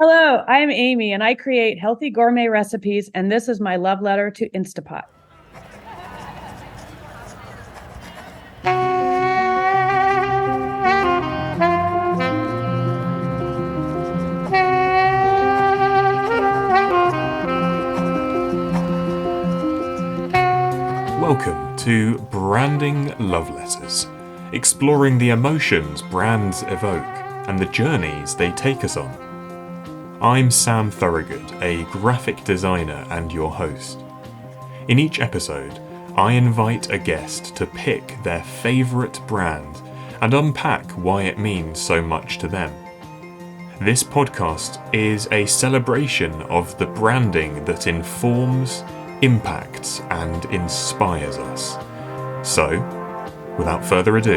Hello, I'm Amy, and I create healthy gourmet recipes, and this is my love letter to Instapot. Welcome to Branding Love Letters, exploring the emotions brands evoke and the journeys they take us on. I'm Sam Thorogood, a graphic designer and your host. In each episode, I invite a guest to pick their favourite brand and unpack why it means so much to them. This podcast is a celebration of the branding that informs, impacts, and inspires us. So, without further ado,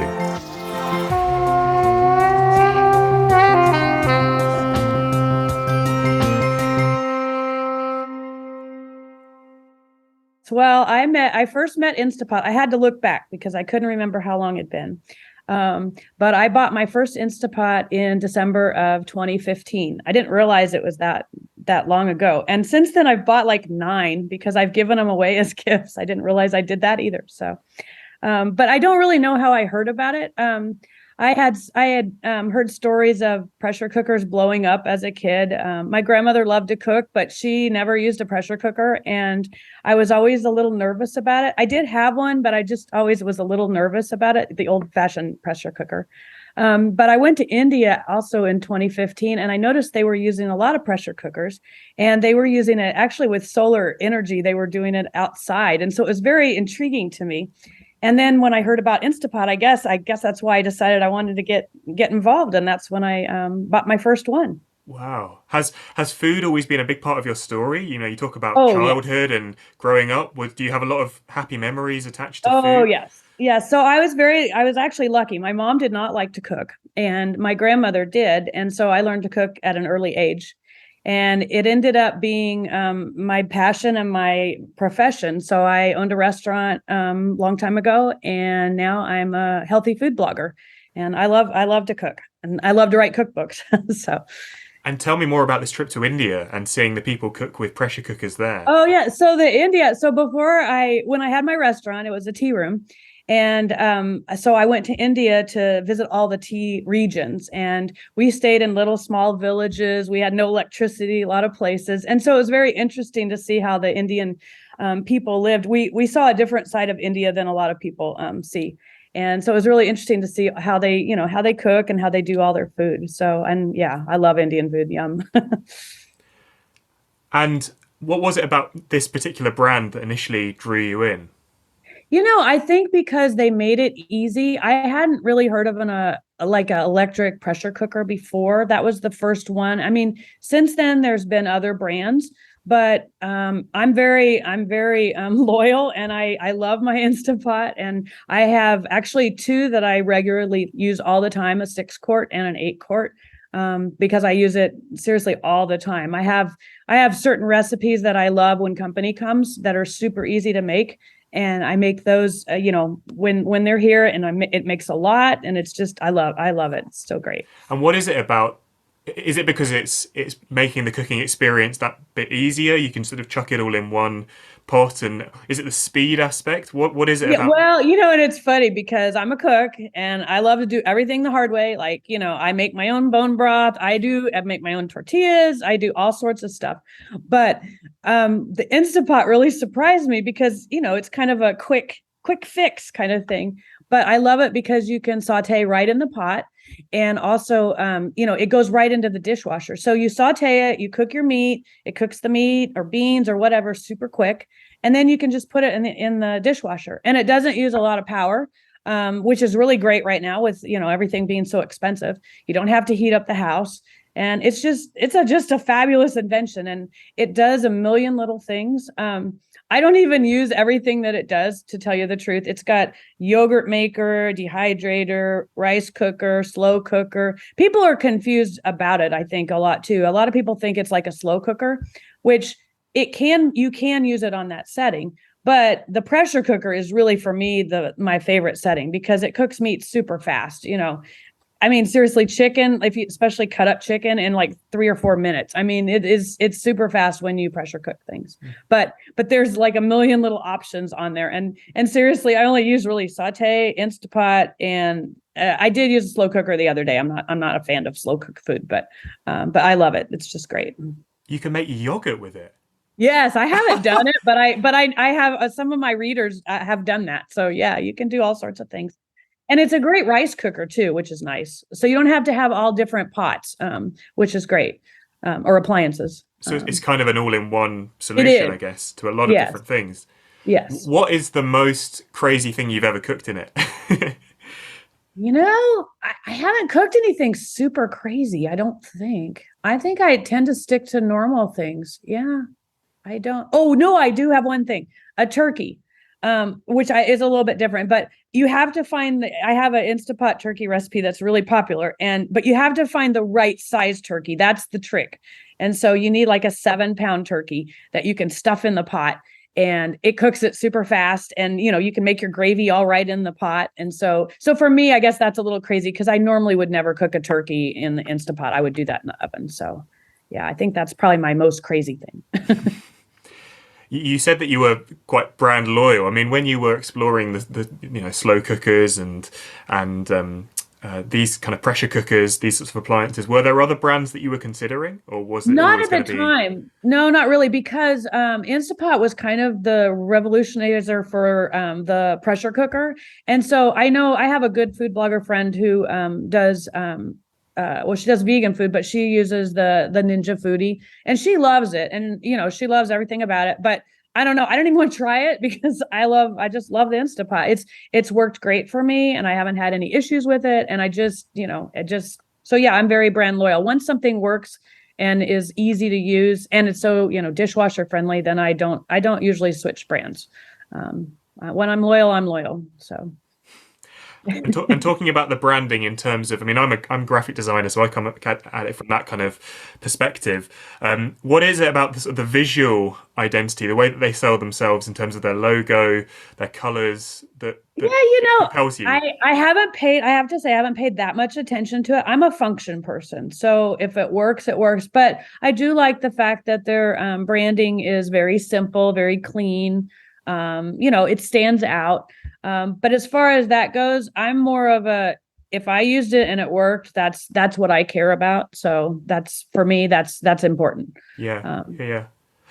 Well, I first met Instapot. I had to look back because I couldn't remember how long it'd been. But I bought my first Instapot in December of 2015. I didn't realize it was that long ago. And since then I've bought like 9 because I've given them away as gifts. I didn't realize I did that either. So, but I don't really know how I heard about it. I had heard stories of pressure cookers blowing up as a kid. My grandmother loved to cook, but she never used a pressure cooker, and I was always a little nervous about it. I did have one, but I just always was a little nervous about it, the old-fashioned pressure cooker. But I went to India also in 2015, and I noticed they were using a lot of pressure cookers, and they were using it actually with solar energy. They were doing it outside, and so it was very intriguing to me. And then when I heard about Instapot, I guess that's why I decided I wanted to get involved, and that's when I bought my first one. wow. Has food always been a big part of your story? You know, you talk about Oh yeah. childhood and growing up. Do you have a lot of happy memories attached to Oh food? yes. Yeah. So I was actually lucky. My mom did not like to cook, and my grandmother did, and so I learned to cook at an early age. And it ended up being my passion and my profession. So I owned a restaurant long time ago, and now I'm a healthy food blogger. And I love to cook, and I love to write cookbooks. So, And tell me more about this trip to India and seeing the people cook with pressure cookers there. oh yeah. So when I had my restaurant, it was a tea room. And so I went to India to visit all the tea regions, and we stayed in little small villages. We had no electricity, a lot of places. And so it was very interesting to see how the Indian people lived. We saw a different side of India than a lot of people see. And so it was really interesting to see how how they cook and how they do all their food. So, and yeah, I love Indian food. Yum. And what was it about this particular brand that initially drew you in? I think because they made it easy. I hadn't really heard of like a electric pressure cooker before. That was the first one. I mean, since then there's been other brands, but I'm very loyal, and I love my Instapot, and I have actually 2 that I regularly use all the time, a 6-quart and an 8-quart. Because I use it seriously all the time. I have certain recipes that I love when company comes that are super easy to make, and I make those, when they're here, and it makes a lot, and it's just I love it. It's so great. And what is it about? Is it because it's making the cooking experience that bit easier? You can sort of chuck it all in one pot, and is it the speed aspect? What is it Yeah, about? well, and it's funny because I'm a cook and I love to do everything the hard way. Like, I make my own bone broth. I make my own tortillas. I do all sorts of stuff. But the Instapot really surprised me because, it's kind of a quick fix kind of thing. But I love it because you can saute right in the pot. And also, it goes right into the dishwasher. So you saute it, you cook your meat, it cooks the meat or beans or whatever super quick. And then you can just put it in the dishwasher, and it doesn't use a lot of power, which is really great right now with everything being so expensive. You don't have to heat up the house, and it's just a fabulous invention, and it does a million little things. I don't even use everything that it does, to tell you the truth. It's got yogurt maker, dehydrator, rice cooker, slow cooker. People are confused about it, I think, a lot too. A lot of people think it's like a slow cooker, which you can use it on that setting, but the pressure cooker is really, for me, my favorite setting because it cooks meat super fast. I mean, seriously, chicken, if you especially cut up chicken in like 3 or 4 minutes. I mean, it's super fast when you pressure cook things. But there's like a million little options on there. And seriously, I only use really saute, Instapot, and I did use a slow cooker the other day. I'm not a fan of slow cooked food, but I love it. It's just great. You can make yogurt with it. Yes, I haven't done it, but I have some of my readers have done that. So yeah, you can do all sorts of things. And it's a great rice cooker too, which is nice. So you don't have to have all different pots, which is great, or appliances. So it's kind of an all-in-one It solution, I is. guess, to a lot of Yes. different things. Yes. What is the most crazy thing you've ever cooked in it? I haven't cooked anything super crazy, I don't think. I think I tend to stick to normal things. Yeah. I don't. Oh, no, I do have one thing, a turkey, which is a little bit different, but you have to find I have an Instapot turkey recipe that's really popular, but you have to find the right size turkey. That's the trick. And so you need like a 7-pound turkey that you can stuff in the pot, and it cooks it super fast. And, you can make your gravy all right in the pot. And so for me, I guess that's a little crazy because I normally would never cook a turkey in the Instapot. I would do that in the oven. So yeah, I think that's probably my most crazy thing. You said that you were quite brand loyal. I mean, when you were exploring the slow cookers and these kind of pressure cookers, these sorts of appliances, were there other brands that you were considering, or was it Not always at going the to be? time. No, not really, because Instapot was kind of the revolutionizer for the pressure cooker. And so I know I have a good food blogger friend who does well, she does vegan food, but she uses the Ninja Foodie, and she loves it, and she loves everything about it. But I don't know, I don't even want to try it because I just love the Instapot. It's worked great for me, and I haven't had any issues with it. And I just so yeah, I'm very brand loyal. Once something works and is easy to use, and it's so dishwasher friendly, then I don't usually switch brands. When I'm loyal, I'm loyal. So. And talking about the branding in terms of, I mean, I'm a graphic designer, so I come at it from that kind of perspective. What is it about the visual identity, the way that they sell themselves in terms of their logo, their colors, that compels you? I haven't paid. I have to say, I haven't paid that much attention to it. I'm a function person, so if it works, it works. But I do like the fact that their branding is very simple, very clean. It stands out. But as far as that goes, I'm more of if I used it and it worked, that's what I care about. So that's, for me, that's important. Yeah. Yeah.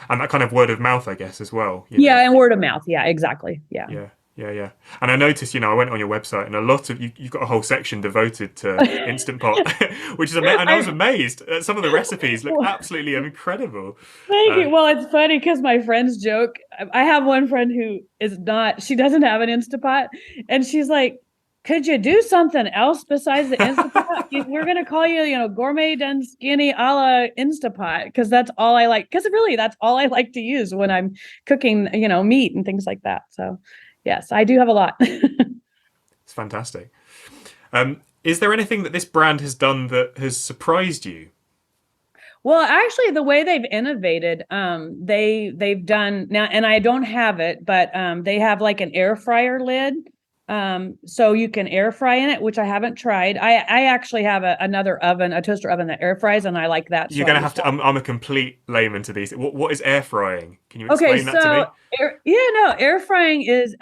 And that kind of word of mouth, I guess, as well. Yeah. And word of mouth. Yeah, exactly. Yeah. Yeah. And I noticed, I went on your website, and a lot of you've got a whole section devoted to Instant Pot, which is amazing. And I was amazed. Some of the recipes look absolutely incredible. Thank you. Well, it's funny because my friends joke. I have one friend who she doesn't have an Instapot, and she's like, could you do something else besides the Instapot? We're going to call you, gourmet done skinny a la Instapot, because that's all I like. Because really, that's all I like to use when I'm cooking, meat and things like that. So yes, I do have a lot. It's fantastic. Is there anything that this brand has done that has surprised you? Well, actually, the way they've innovated, they've done now, and I don't have it, but they have like an air fryer lid. So you can air fry in it, which I haven't tried. I actually have another oven, a toaster oven that air fries, and I like that. You're going to have to, I'm a complete layman to these. What is air frying? Can you explain that to me? Air frying is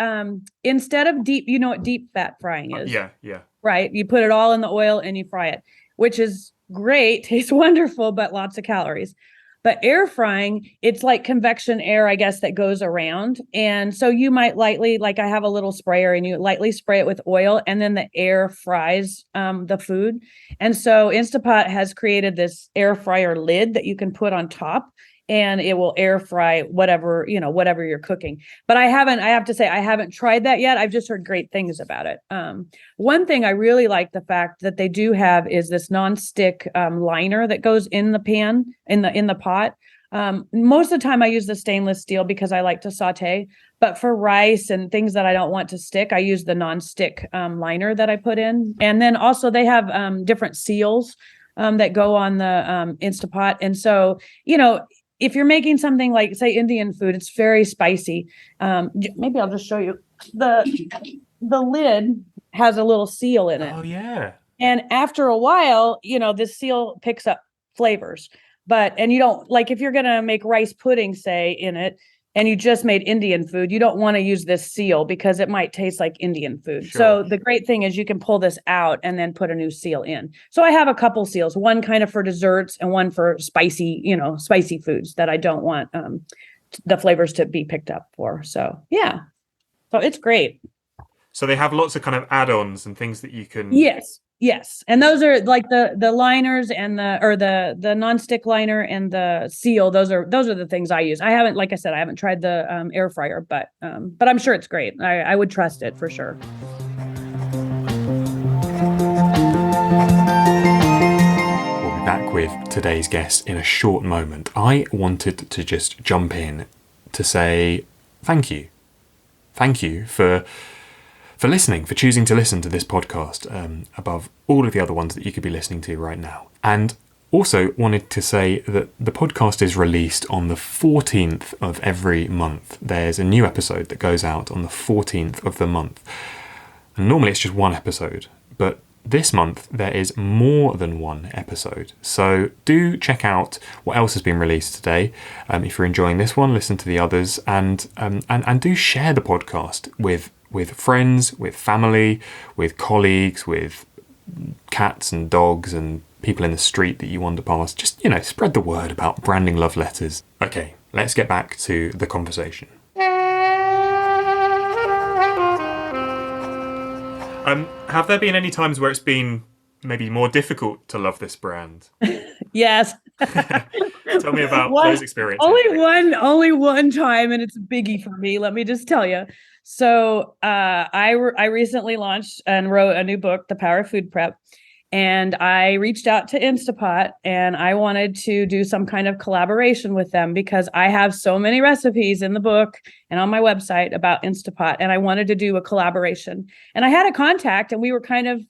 instead of deep, you know what deep fat frying is? Yeah. Right. You put it all in the oil and you fry it, which is great, tastes wonderful, but lots of calories. But air frying, it's like convection air, I guess, that goes around. And so you might lightly, like I have a little sprayer, and you lightly spray it with oil, and then the air fries the food. And so Instapot has created this air fryer lid that you can put on top, and it will air fry whatever you're cooking. But I have to say, I haven't tried that yet. I've just heard great things about it. One thing I really like the fact that they do have is this nonstick liner that goes in the pan, in the pot. Most of the time I use the stainless steel because I like to saute, but for rice and things that I don't want to stick, I use the nonstick liner that I put in. And then also they have different seals that go on the Instapot. And so, if you're making something like, say, Indian food, it's very spicy. Maybe I'll just show you. The lid has a little seal in it. Oh, yeah. And after a while, this seal picks up flavors. And you don't, like, if you're going to make rice pudding, say, in it, and you just made Indian food, you don't want to use this seal because it might taste like Indian food. Sure. So the great thing is you can pull this out and then put a new seal in. So I have a couple seals, one kind of for desserts and one for spicy foods that I don't want the flavors to be picked up for. So yeah, so it's great. So they have lots of kind of add-ons and things that you can. Yes. And those are like the liners and the nonstick liner and the seal. Those are the things I use. I haven't, like I said, I haven't tried the air fryer, but I'm sure it's great. I would trust it for sure. We'll be back with today's guest in a short moment. I wanted to just jump in to say thank you. Thank you for listening, for choosing to listen to this podcast above all of the other ones that you could be listening to right now. And also wanted to say that the podcast is released on the 14th of every month. There's a new episode that goes out on the 14th of the month. And normally it's just one episode, but this month there is more than one episode. So do check out what else has been released today. If you're enjoying this one, listen to the others, and do share the podcast with friends, with family, with colleagues, with cats and dogs and people in the street that you wander past. Just, spread the word about branding love letters. Okay, let's get back to the conversation. Have there been any times where it's been maybe more difficult to love this brand? Yes. Tell me about those experiences. Only one time, and it's a biggie for me. Let me just tell you. So I recently launched and wrote a new book, The Power of Food Prep. And I reached out to Instapot and I wanted to do some kind of collaboration with them because I have so many recipes in the book and on my website about Instapot. And I wanted to do a collaboration. And I had a contact and we were kind of,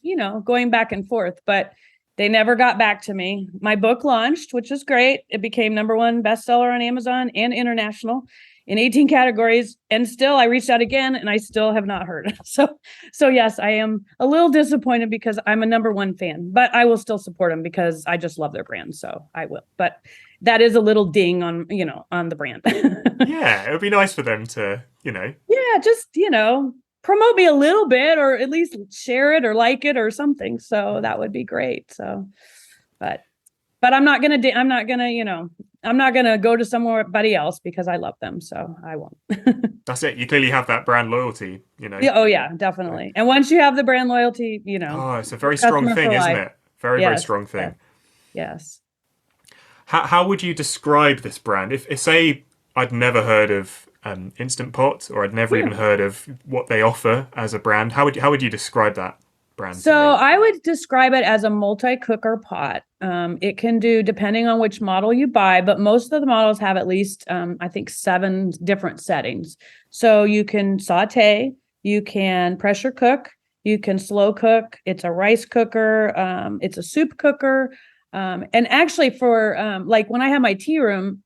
going back and forth, but they never got back to me. My book launched, which is great. It became #1 bestseller on Amazon and international in 18 categories. And still I reached out again and I still have not heard. So yes, I am a little disappointed because I'm a #1 fan, but I will still support them because I just love their brand. So I will, but that is a little ding on, on the brand. Yeah. It would be nice for them to, Yeah, just, promote me a little bit or at least share it or like it or something. So that would be great. So, but I'm not going to, I'm not going to go to somebody else because I love them. So I won't. That's it. You clearly have that brand loyalty, Yeah, oh yeah, definitely. And once you have the brand loyalty, Oh, it's a very strong thing, isn't it? Very strong thing. Yes. How would you describe this brand? If say I'd never heard of Instant Pot, or I'd never even heard of what they offer as a brand, how would you describe that brand? So I would describe it as a multi-cooker pot. It can do, depending on which model you buy, but most of the models have at least, I think, 7 different settings. So you can saute, you can pressure cook, you can slow cook. It's a rice cooker. It's a soup cooker. And actually for like when I have my tea room,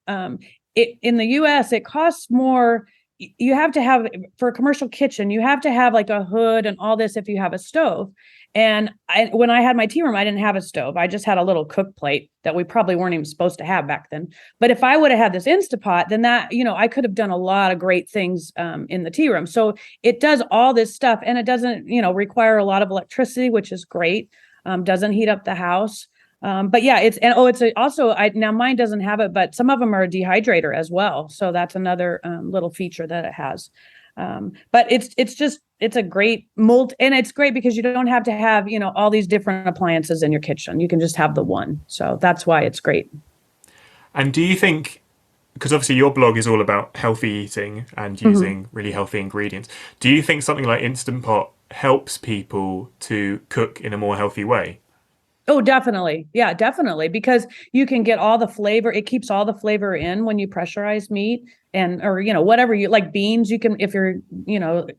in the US, it costs more. You have to have, for a commercial kitchen, you have to have like a hood and all this if you have a stove. And when I had my tea room, I didn't have a stove. I just had a little cook plate that we probably weren't even supposed to have back then. But if I would have had this Instapot, then that, I could have done a lot of great things in the tea room. So it does all this stuff and it doesn't, require a lot of electricity, which is great. Doesn't heat up the house. But yeah, now mine doesn't have it, but some of them are a dehydrator as well. So that's another little feature that it has. But it's a great mold, and it's great because you don't have to have, all these different appliances in your kitchen. You can just have the one. So that's why it's great. And do you think, because obviously your blog is all about healthy eating and using really healthy ingredients, do you think something like Instant Pot helps people to cook in a more healthy way? Oh, definitely. Yeah, definitely. Because you can get all the flavor. It keeps all the flavor in when you pressurize meat or whatever you like, beans. You can, if you're,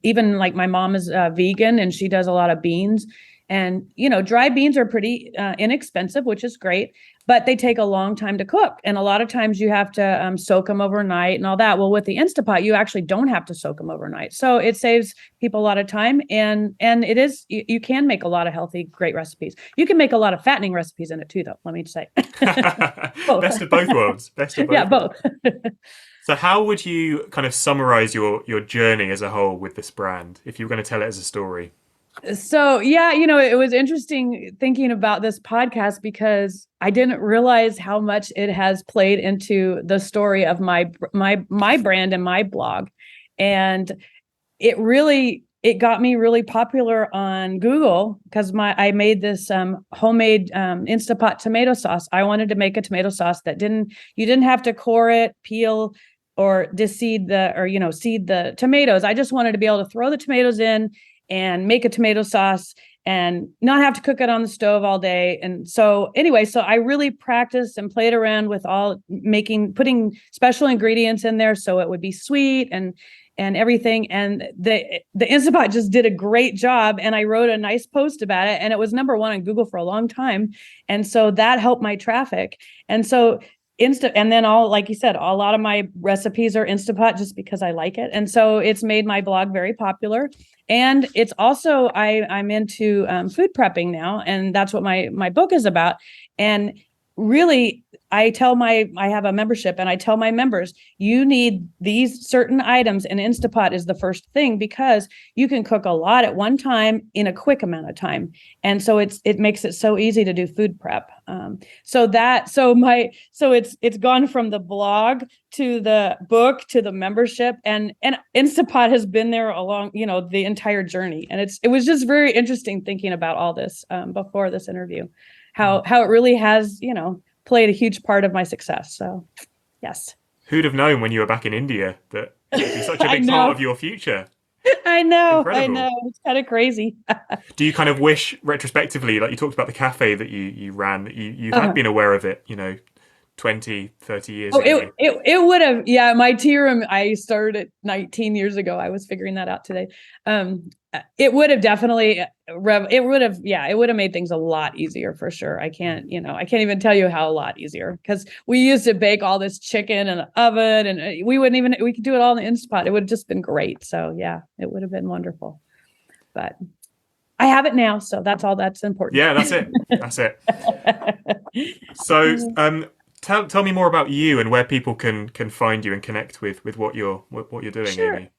even like my mom is vegan and she does a lot of beans, and, dry beans are pretty inexpensive, which is great. but they take a long time to cook. And a lot of times you have to soak them overnight and all that. Well, with the Instapot, you actually don't have to soak them overnight. So it saves people a lot of time. And it is, you can make a lot of healthy, great recipes. You can make a lot of fattening recipes in it too, though, let me say. Best of both worlds. Best of both yeah, worlds. both. So how would you kind of summarize your journey as a whole with this brand, if you were going to tell it as a story? So yeah, it was interesting thinking about this podcast because I didn't realize how much it has played into the story of my brand and my blog. And it got me really popular on Google because I made this homemade Instapot tomato sauce. I wanted to make a tomato sauce that you didn't have to core it, peel, or seed the tomatoes. I just wanted to be able to throw the tomatoes in and make a tomato sauce and not have to cook it on the stove all day. And so anyway, so I really practiced and played around with putting special ingredients in there so it would be sweet and everything. And the Instapot just did a great job. And I wrote a nice post about it, and it was number one on Google for a long time. And so that helped my traffic. And so and then like you said, a lot of my recipes are Instapot just because I like it. And so it's made my blog very popular. And it's also, I'm into food prepping now, and that's what my book is about. And really, I have a membership, and I tell my members, you need these certain items, and Instapot is the first thing because you can cook a lot at one time in a quick amount of time. And so it makes it so easy to do food prep. So it's gone from the blog to the book to the membership, and Instapot has been there along, the entire journey. And it was just very interesting thinking about all this before this interview, how it really has, played a huge part of my success. So, yes. Who'd have known when you were back in India that it would be such a big part of your future? I know. Incredible. I know. It's kind of crazy. Do you kind of wish retrospectively, like you talked about the cafe that you ran, that you had been aware of it, 20, 30 years ago? It would have, yeah, my tea room, I started it 19 years ago. I was figuring that out today. It would have definitely, it would have made things a lot easier for sure. I can't even tell you how a lot easier, because we used to bake all this chicken in the oven, and we could do it all in the Instapot. It would have just been great. So yeah, it would have been wonderful, but I have it now. So that's all that's important. Yeah, that's it. That's it. So, tell me more about you and where people can find you and connect with what you're doing, Sure. Amy.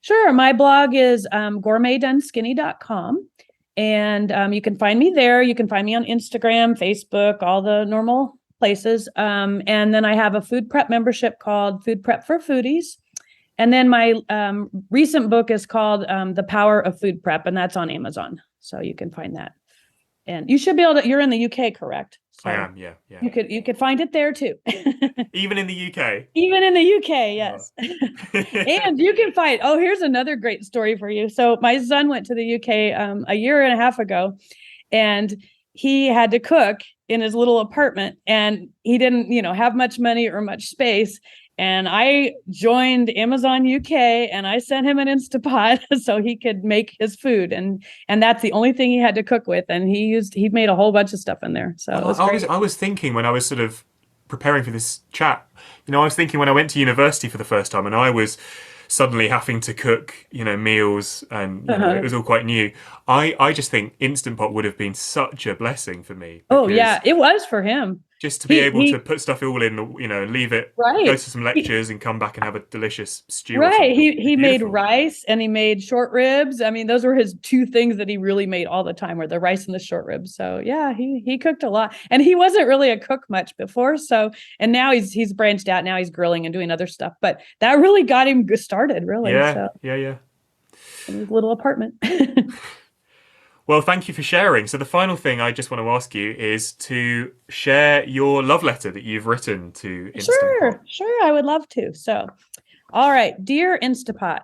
Sure. My blog is gourmetdoneskinny.com. And you can find me there. You can find me on Instagram, Facebook, all the normal places. And then I have a food prep membership called Food Prep for Foodies. And then my recent book is called The Power of Food Prep, and that's on Amazon. So you can find that. And you should be able to, you're in the UK, correct? So I am, yeah. You could find it there too. Even in the UK? Even in the UK, yes. And you can find, here's another great story for you. So my son went to the UK a year and a half ago, and he had to cook in his little apartment, and he didn't, have much money or much space. And I joined Amazon UK, and I sent him an Instapot so he could make his food. And that's the only thing he had to cook with. And he made a whole bunch of stuff in there. So I was thinking when I was sort of preparing for this chat, I was thinking when I went to university for the first time and I was suddenly having to cook, meals, and it was all quite new. I just think Instant Pot would have been such a blessing for me. Oh yeah, it was for him. Just to be able to put stuff all in, leave it, right, go to some lectures and come back and have a delicious stew. Right. He made rice and he made short ribs. I mean, those were his two things that he really made all the time, were the rice and the short ribs. So yeah, he cooked a lot, and he wasn't really a cook much before. So, and now he's branched out. Now he's grilling and doing other stuff, but that really got him started, really. Yeah. In his little apartment. Well, thank you for sharing. So the final thing I just want to ask you is to share your love letter that you've written to Instant Pot. Sure, I would love to. So, all right, dear Instapot,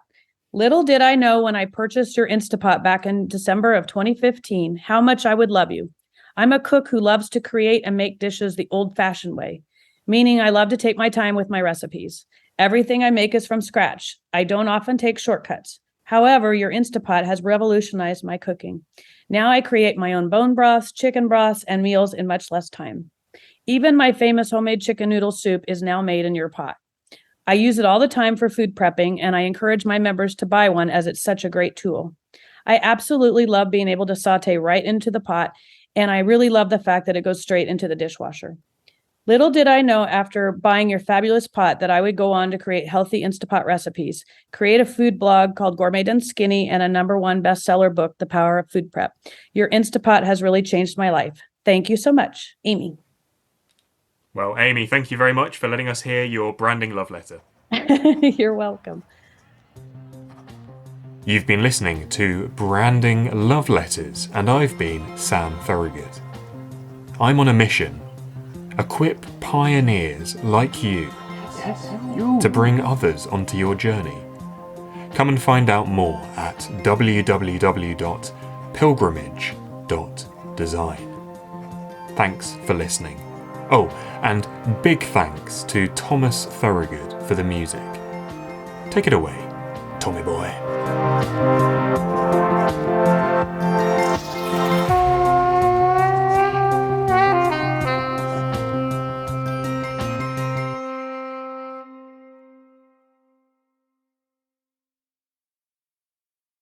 little did I know when I purchased your Instapot back in December of 2015 how much I would love you. I'm a cook who loves to create and make dishes the old-fashioned way, meaning I love to take my time with my recipes. Everything I make is from scratch. I don't often take shortcuts. However, your Instapot has revolutionized my cooking. Now I create my own bone broths, chicken broths, and meals in much less time. Even my famous homemade chicken noodle soup is now made in your pot. I use it all the time for food prepping, and I encourage my members to buy one as it's such a great tool. I absolutely love being able to saute right into the pot, and I really love the fact that it goes straight into the dishwasher. Little did I know after buying your fabulous pot that I would go on to create healthy Instapot recipes, create a food blog called Gourmet Done Skinny, and a #1 bestseller book, The Power of Food Prep. Your Instapot has really changed my life. Thank you so much, Amy. Well, Amy, thank you very much for letting us hear your branding love letter. You're welcome. You've been listening to Branding Love Letters, and I've been Sam Thorogood. I'm on a mission. Equip pioneers like you to bring others onto your journey. Come and find out more at www.pilgrimage.design. Thanks for listening. Oh, and big thanks to Thomas Thorogood for the music. Take it away, Tommy boy.